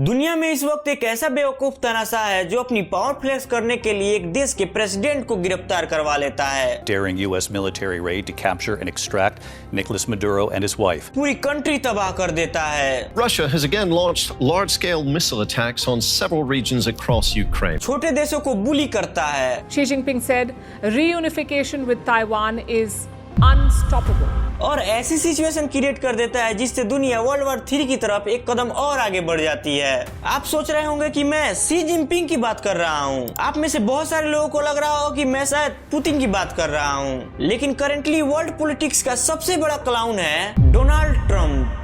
दुनिया में इस वक्त एक ऐसा बेवकूफ तनासा है जो अपनी पावर फ्लेक्स करने के लिए एक देश के प्रेसिडेंट को गिरफ्तार करवा लेता है। Daring U.S. military raid to capture and extract Nicolas Maduro and his wife. पूरी कंट्री तबाह कर देता है। Russia has again launched large-scale missile attacks on several regions across Ukraine. छोटे देशों को बुली करता है। Xi Jinping said reunification with Taiwan is unstoppable. और ऐसी सिचुएशन क्रिएट कर देता है जिससे दुनिया वर्ल्ड वॉर 3 की तरफ एक कदम और आगे बढ़ जाती है। आप सोच रहे होंगे कि मैं शी जिनपिंग की बात कर रहा हूँ। आप में से बहुत सारे लोगों को लग रहा हो कि मैं शायद पुतिन की बात कर रहा हूँ, लेकिन करेंटली वर्ल्ड पॉलिटिक्स का सबसे बड़ा क्लाउन है डोनाल्ड ट्रम्प।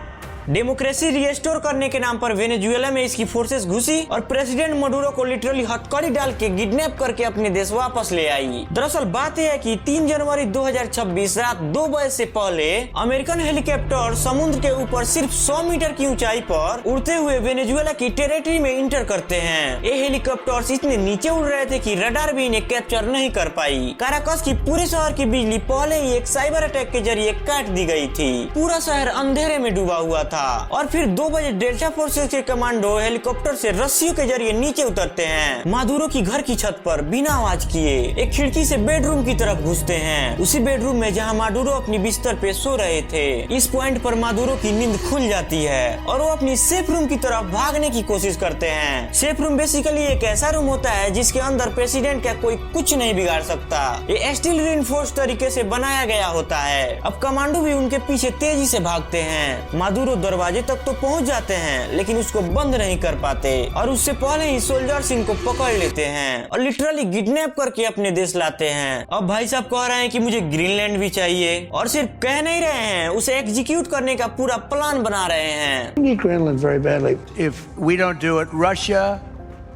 डेमोक्रेसी रिस्टोर करने के नाम पर वेनेजुएला में इसकी फोर्सेस घुसी और प्रेसिडेंट मडुरो को लिटरली हथकड़ी डाल के किडनैप करके अपने देश वापस ले आई। दरअसल बात यह है कि 3 जनवरी 2026 रात 2 बजे से पहले अमेरिकन हेलीकॉप्टर समुद्र के ऊपर सिर्फ 100 मीटर की ऊंचाई पर उड़ते हुए वेनेजुएला की टेरिटरी में इंटर करते हैं। ये हेलीकॉप्टर्स इतने नीचे उड़ रहे थे कि रडार भी इन्हें कैप्चर नहीं कर पाई। काराकस की पूरे शहर की बिजली पहले ही एक साइबर अटैक के जरिए काट दी गई थी। पूरा शहर अंधेरे में डूबा हुआ था और फिर 2 बजे डेल्टा फोर्सेस के कमांडो हेलीकॉप्टर से रस्सियों के जरिए नीचे उतरते हैं। मादुरो की घर की छत पर बिना आवाज किए एक खिड़की से बेडरूम की तरफ घुसते हैं, उसी बेडरूम में जहां मादुरो अपनी बिस्तर पे सो रहे थे। इस पॉइंट पर मादुरो की नींद खुल जाती है और वो अपनी सेफ रूम की तरफ भागने की कोशिश करते हैं। सेफ रूम बेसिकली एक ऐसा रूम होता है जिसके अंदर प्रेसिडेंट का कोई कुछ नहीं बिगाड़ सकता। ये स्टील रिइंफोर्स्ड तरीके से बनाया गया होता है। अब कमांडो भी उनके पीछे तेजी से भागते हैं। मादुरो दरवाजे तक तो पहुंच जाते हैं लेकिन उसको बंद नहीं कर पाते और उससे पहले ही सोल्जर्स इनको पकड़ लेते हैं और लिटरली किडनैप करके अपने देश लाते हैं। अब भाई साहब कह रहे हैं कि मुझे ग्रीनलैंड भी चाहिए और सिर्फ कह नहीं रहे हैं, उसे एग्जीक्यूट करने का पूरा प्लान बना रहे हैं। Greenland very badly. If we don't do it, Russia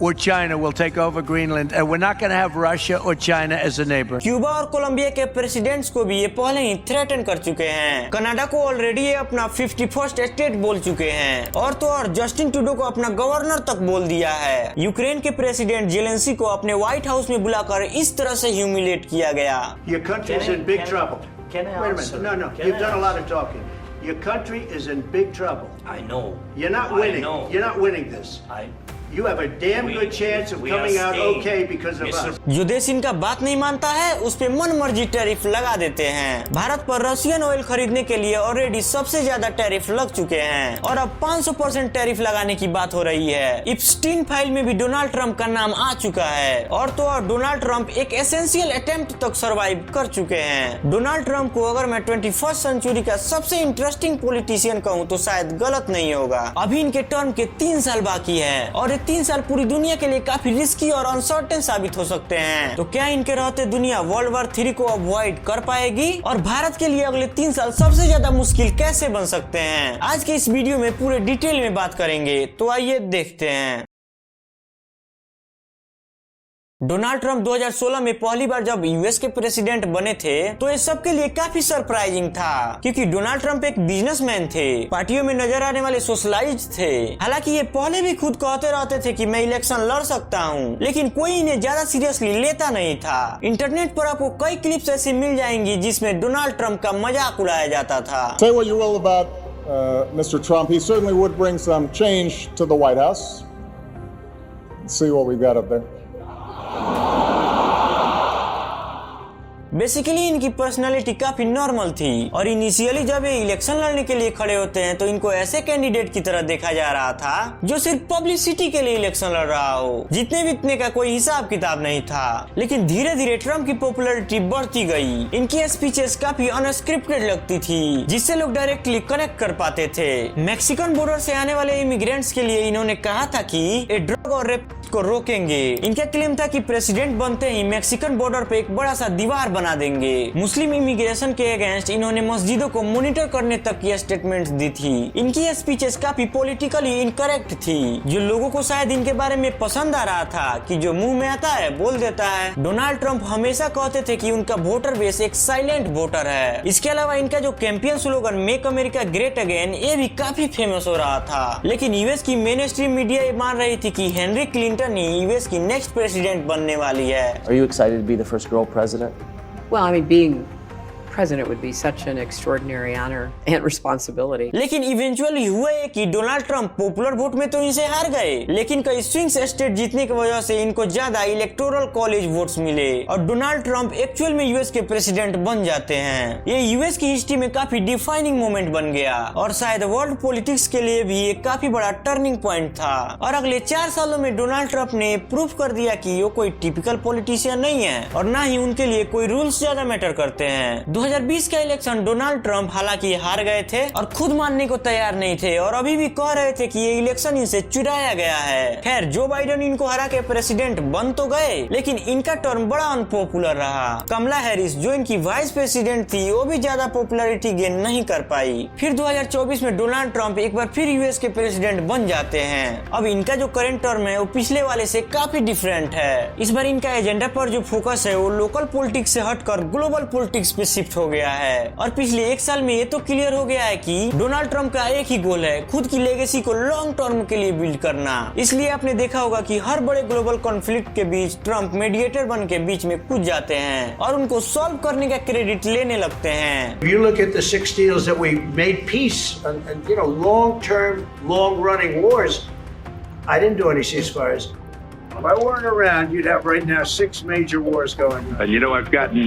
or China will take over Greenland, and we're not going to have Russia or China as a neighbor. Cuba और कोलंबिया के presidents को भी ये पहले ही threaten कर चुके हैं। Canada को ऑलरेडी ये अपना 51st स्टेट बोल चुके हैं और तो और जस्टिन ट्रूडो को अपना गवर्नर तक बोल दिया है। यूक्रेन के प्रेसिडेंट जेलेंस्की को अपने व्हाइट हाउस में बुलाकर इस तरह से ह्यूमिलेट किया गया। Your country is in big trouble. Wait a minute. No. You've done a lot of talking. Your country is in big trouble. I know. You're not winning. You're not winning this. You have a damn good chance of coming out okay because of us. जो देश इनका बात नहीं मानता है उस पे मन मर्जी टैरिफ लगा देते हैं। भारत पर रशियन ऑयल खरीदने के लिए ऑलरेडी सबसे ज्यादा टैरिफ लग चुके हैं और अब 500% टैरिफ लगाने की बात हो रही है। इप्स्टीन फाइल में भी डोनाल्ड ट्रम्प का नाम आ चुका है और तो और डोनाल्ड ट्रम्प एक एसेंशियल अटेम्प्ट तक सर्वाइव कर चुके हैं। डोनाल्ड ट्रम्प को अगर मैं 21st सेंचुरी का सबसे इंटरेस्टिंग पॉलिटिशियन कहूँ तो शायद गलत नहीं होगा। अभी इनके टर्म के 3 साल बाकी है और 3 साल पूरी दुनिया के लिए काफी रिस्की और अनसर्टेन साबित हो सकते हैं। तो क्या इनके रहते दुनिया वर्ल्ड वॉर 3 को अवॉइड कर पाएगी और भारत के लिए अगले 3 साल सबसे ज्यादा मुश्किल कैसे बन सकते हैं? आज के इस वीडियो में पूरे डिटेल में बात करेंगे, तो आइए देखते हैं। डोनाल्ड ट्रम्प 2016 में पहली बार जब यूएस के प्रेसिडेंट बने थे तो ये सबके लिए काफी सरप्राइजिंग था, क्योंकि डोनाल्ड ट्रम्प एक बिजनेसमैन थे, पार्टियों में नजर आने वाले सोशलाइज थे। हालांकि ये पहले भी खुद कहते रहते थे कि मैं इलेक्शन लड़ सकता हूँ, लेकिन कोई इन्हें ज्यादा सीरियसली लेता नहीं था। इंटरनेट पर आपको कई क्लिप्स ऐसी मिल जाएंगी जिसमें डोनाल्ड ट्रम्प का मजाक उड़ाया जाता था। Say what you will about Mr. Trump, he certainly would bring some change to the White House. Let's see what we've got up there. Basically इनकी पर्सनालिटी काफी नॉर्मल थी और इनिशियली जब ये इलेक्शन लड़ने के लिए खड़े होते हैं तो इनको ऐसे कैंडिडेट की तरह देखा जा रहा था जो सिर्फ पब्लिसिटी के लिए इलेक्शन लड़ रहा हो, जितने वितने का कोई हिसाब किताब नहीं था। लेकिन धीरे धीरे ट्रम्प की पॉपुलैरिटी बढ़ती गई। इनकी स्पीचेस काफी अनस्क्रिप्टेड लगती थी जिससे लोग डायरेक्टली कनेक्ट कर पाते थे। मैक्सिकन बॉर्डर से आने वाले इमिग्रेंट्स के लिए इन्होंने कहा था कि ये ड्रग और रेप को रोकेंगे। इनका क्लेम था कि प्रेसिडेंट बनते ही मैक्सिकन बॉर्डर पे एक बड़ा सा दीवार बना देंगे। मुस्लिम इमिग्रेशन के अगेंस्ट इन्होंने मस्जिदों को मॉनिटर करने तक की स्टेटमेंट्स दी थी। इनकी स्पीचेस काफी पॉलिटिकली इनकरेक्ट थी, जो लोगों को शायद इनके बारे में पसंद आ रहा था कि जो मुंह में आता है बोल देता है। डोनाल्ड ट्रम्प हमेशा कहते थे कि उनका वोटर बेस एक साइलेंट वोटर है। इसके अलावा इनका जो campaign slogan make America great again, ये भी काफी फेमस हो रहा था। लेकिन यूएस की मेन स्ट्रीम मीडिया ये मान रही थी कि हेनरी क्लिंटन ही यूएस की नेक्स्ट प्रेसिडेंट बनने वाली है। Are you excited to be the first girl president? Well, I mean, being president would be such an extraordinary honor and responsibility. लेकिन इवेंचुअली हुआ है कि डोनाल्ड ट्रंप पॉपुलर वोट में तो इनसे हार गए, लेकिन कई स्विंग स्टेट जीतने की वजह से इनको ज्यादा इलेक्टोरल कॉलेज वोट्स मिले और डोनाल्ड ट्रंप एक्चुअल में यूएस के प्रेसिडेंट बन जाते हैं। ये यूएस की हिस्ट्री में काफी डिफाइनिंग मोमेंट बन गया और शायद वर्ल्ड पॉलिटिक्स के लिए भी एक काफी बड़ा टर्निंग पॉइंट था। और अगले 4 सालों में डोनाल्ड ट्रंप ने प्रूफ कर दिया कि वो कोई टिपिकल पॉलिटिशियन नहीं है और ना ही उनके लिए कोई रूल्स ज्यादा मैटर करते हैं। 2020 का इलेक्शन डोनाल्ड ट्रंप हालांकि हार गए थे और खुद मानने को तैयार नहीं थे और अभी भी कह रहे थे कि ये इलेक्शन इनसे चुराया गया है। खैर, जो बाइडेन इनको हरा के प्रेसिडेंट बन तो गए, लेकिन इनका टर्म बड़ा अनपॉपुलर रहा। कमला हैरिस जो इनकी वाइस प्रेसिडेंट थी वो भी ज्यादा पॉपुलैरिटी गेन नहीं कर पाई। फिर 2024 में डोनाल्ड ट्रंप एक बार फिर यूएस के प्रेसिडेंट बन जाते हैं। अब इनका जो करंट टर्म है वो पिछले वाले से काफी डिफरेंट है। इस बार इनका एजेंडा पर जो फोकस है वो लोकल पॉलिटिक्स से हटकर ग्लोबल पॉलिटिक्स पे शिफ्ट हो गया है। और पिछले 1 साल में ये तो क्लियर हो गया है कि डोनाल्ड ट्रंप का एक ही गोल है, खुद की लेगेसी को लॉन्ग टर्म के लिए बिल्ड करना। इसलिए आपने देखा होगा कि हर बड़े ग्लोबल कॉन्फ्लिक्ट के बीच ट्रंप मीडिएटर बन के बीच में कूद जाते हैं और उनको सॉल्व करने का क्रेडिट लेने लगते हैं। If you look at the 6 deals that we made peace and long-term, long-running wars, I didn't do any ceasefires. If I weren't around, you'd have right now 6 major wars going on.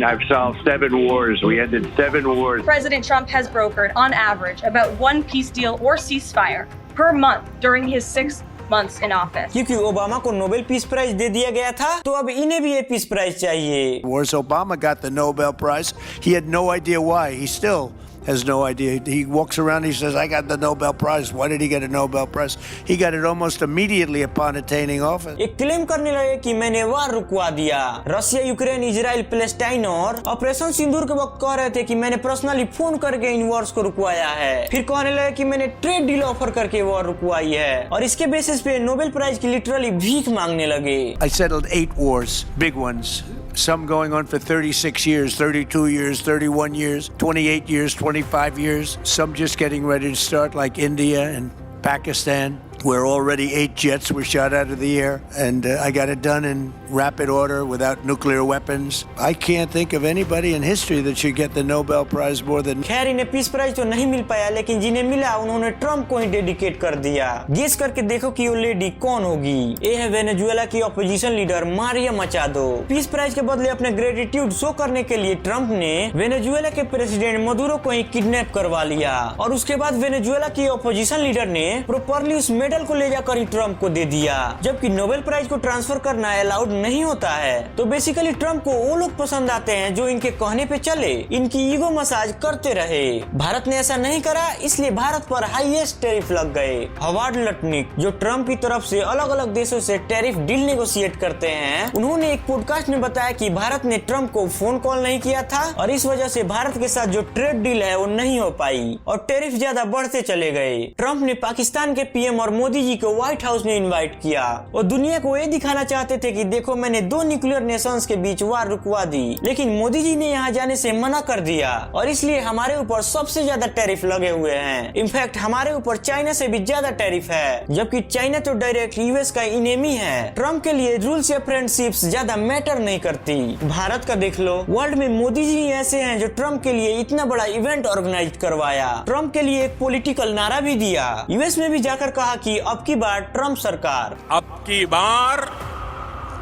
I've solved 7 wars. We ended 7 wars. President Trump has brokered, on average, about 1 peace deal or ceasefire per month during his 6 months in office. क्योंकि Obama को Nobel peace prize दे दिया गया था, तो अब इन्हें भी ये पीस प्राइज चाहिए। Whereas Obama got the Nobel Prize, he had no idea why. He still has no idea. He walks around, he says, I got the Nobel Prize. Why did he get a Nobel Prize? He got it almost immediately upon attaining office. एक claim करने लगे कि मैंने वार रुकवा दिया। Russia, Ukraine, Israel, Palestine और operation सिंदूर के वक्त कह रहे थे कि मैंने पर्सनली फोन करके इन वॉर्स को रुकवाया है। फिर कहने लगे कि मैंने ट्रेड डील ऑफर करके वॉर रुकवाई है और इसके बेसिस पे नोबेल प्राइज की लिटरली भीख मांगने लगे। I settled 8 wars, big ones. Some going on for 36 years, 32 years, 31 years, 28 years, 25 years. Some just getting ready to start, like India and Pakistan, where already 8 jets were shot out of the air, and I got it done in rapid order without nuclear weapons. I can't think of anybody in history that should get the Nobel Prize more than. खैर, इन्हें peace prize तो नहीं मिल पाया, लेकिन जिन्हें मिला उन्होंने Trump को ही डेडिकेट कर दिया। गेस करके देखो कि वो लेडी कौन होगी। ये है वेनेजुएला की opposition leader Maria Machado. Peace prize के बदले अपने ग्रेटिट्यूड शो करने के लिए ट्रम्प ने वेनेजुएला के प्रेसिडेंट मदुरो को ही किडनैप करवा लिया और उसके बाद वेनेजुएला की ऑपोजिशन लीडर ने प्रॉपर्ली उस मेडल को ले जाकर ही ट्रम्प को दे दिया। जबकि नोबेल प्राइज को ट्रांसफर करना अलाउड नहीं होता है, तो बेसिकली ट्रम्प को वो लोग पसंद आते हैं जो इनके कहने पे चले, इनकी ईगो मसाज करते रहे। भारत ने ऐसा नहीं करा, इसलिए भारत पर हाईएस्ट टैरिफ लग गए। हवार्ड लटनिक, जो ट्रम्प की तरफ से अलग अलग देशों से टैरिफ डील नेगोशिएट करते हैं, उन्होंने एक पॉडकास्ट में बताया कि भारत ने ट्रम्प को फोन कॉल नहीं किया था और इस वजह से भारत के साथ जो ट्रेड डील है वो नहीं हो पाई और टैरिफ ज्यादा बढ़ते चले गए। ट्रम्प ने पाकिस्तान के पीएम और मोदी जी को व्हाइट हाउस में इनवाइट किया और दुनिया को ये दिखाना चाहते थे कि देखो मैंने 2 न्यूक्लियर नेशंस के बीच वार रुकवा दी, लेकिन मोदी जी ने यहाँ जाने से मना कर दिया और इसलिए हमारे ऊपर सबसे ज्यादा टैरिफ लगे हुए हैं। इनफैक्ट हमारे ऊपर चाइना से भी ज्यादा टैरिफ है, जबकि चाइना तो डायरेक्ट यूएस का इनेमी है। ट्रम्प के लिए रूल्स या फ्रेंडशिप्स ज्यादा मैटर नहीं करती। भारत का देख लो, वर्ल्ड में मोदी जी ऐसे हैं जो ट्रम्प के लिए इतना बड़ा इवेंट ऑर्गेनाइज करवाया, ट्रम्प के लिए एक पॉलिटिकल नारा भी दिया, यूएस में भी जाकर कहा कि अब की बार ट्रम्प सरकार, अब की बार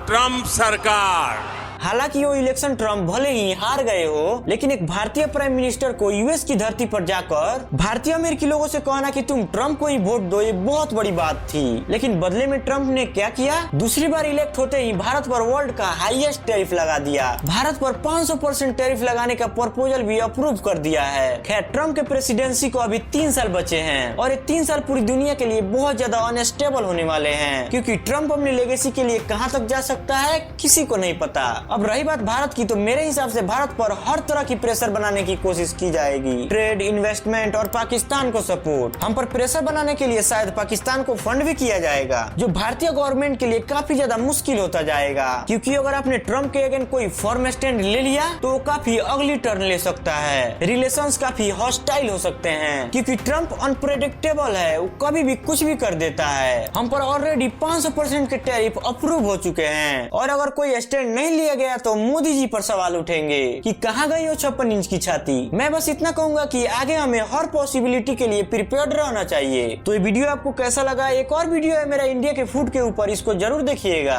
ट्रम्प सरकार। हालांकि वो इलेक्शन ट्रम्प भले ही हार गए हो, लेकिन एक भारतीय प्राइम मिनिस्टर को यूएस की धरती पर जाकर भारतीय अमेरिकी लोगों से कहना कि तुम ट्रम्प को ही वोट दो, ये बहुत बड़ी बात थी। लेकिन बदले में ट्रम्प ने क्या किया, दूसरी बार इलेक्ट होते ही भारत पर वर्ल्ड का हाईएस्ट टैरिफ लगा दिया। भारत पर 500% टैरिफ लगाने का प्रपोजल भी अप्रूव कर दिया है। खैर, ट्रम्प के प्रेसिडेंसी को अभी 3 साल बचे हैं और ये 3 साल पूरी दुनिया के लिए बहुत ज्यादा अनस्टेबल होने वाले हैं, क्योंकि ट्रम्प अपनी लेगेसी के लिए कहां तक जा सकता है किसी को नहीं पता। अब रही बात भारत की, तो मेरे हिसाब से भारत पर हर तरह की प्रेशर बनाने की कोशिश की जाएगी, ट्रेड, इन्वेस्टमेंट और पाकिस्तान को सपोर्ट। हम पर प्रेशर बनाने के लिए शायद पाकिस्तान को फंड भी किया जाएगा, जो भारतीय गवर्नमेंट के लिए काफी ज्यादा मुश्किल होता जाएगा, क्योंकि अगर आपने ट्रम्प के अगेंस्ट कोई फर्म स्टैंड ले लिया तो वो काफी अगली टर्न ले सकता है, रिलेशंस काफी हॉस्टाइल हो सकते हैं, क्योंकि ट्रम्प अनप्रेडिक्टेबल है, वो कभी भी कुछ भी कर देता है। हम पर ऑलरेडी 500% के टैरिफ अप्रूव हो चुके हैं और अगर कोई स्टैंड नहीं लिया गया तो मोदी जी पर सवाल उठेंगे कि कहाँ गई वो 56 इंच की छाती। मैं बस इतना कहूंगा कि आगे हमें हर पॉसिबिलिटी के लिए प्रिपेयर्ड रहना चाहिए। तो ये वीडियो आपको कैसा लगा? एक और वीडियो है मेरा इंडिया के फूड के ऊपर, इसको जरूर देखिएगा।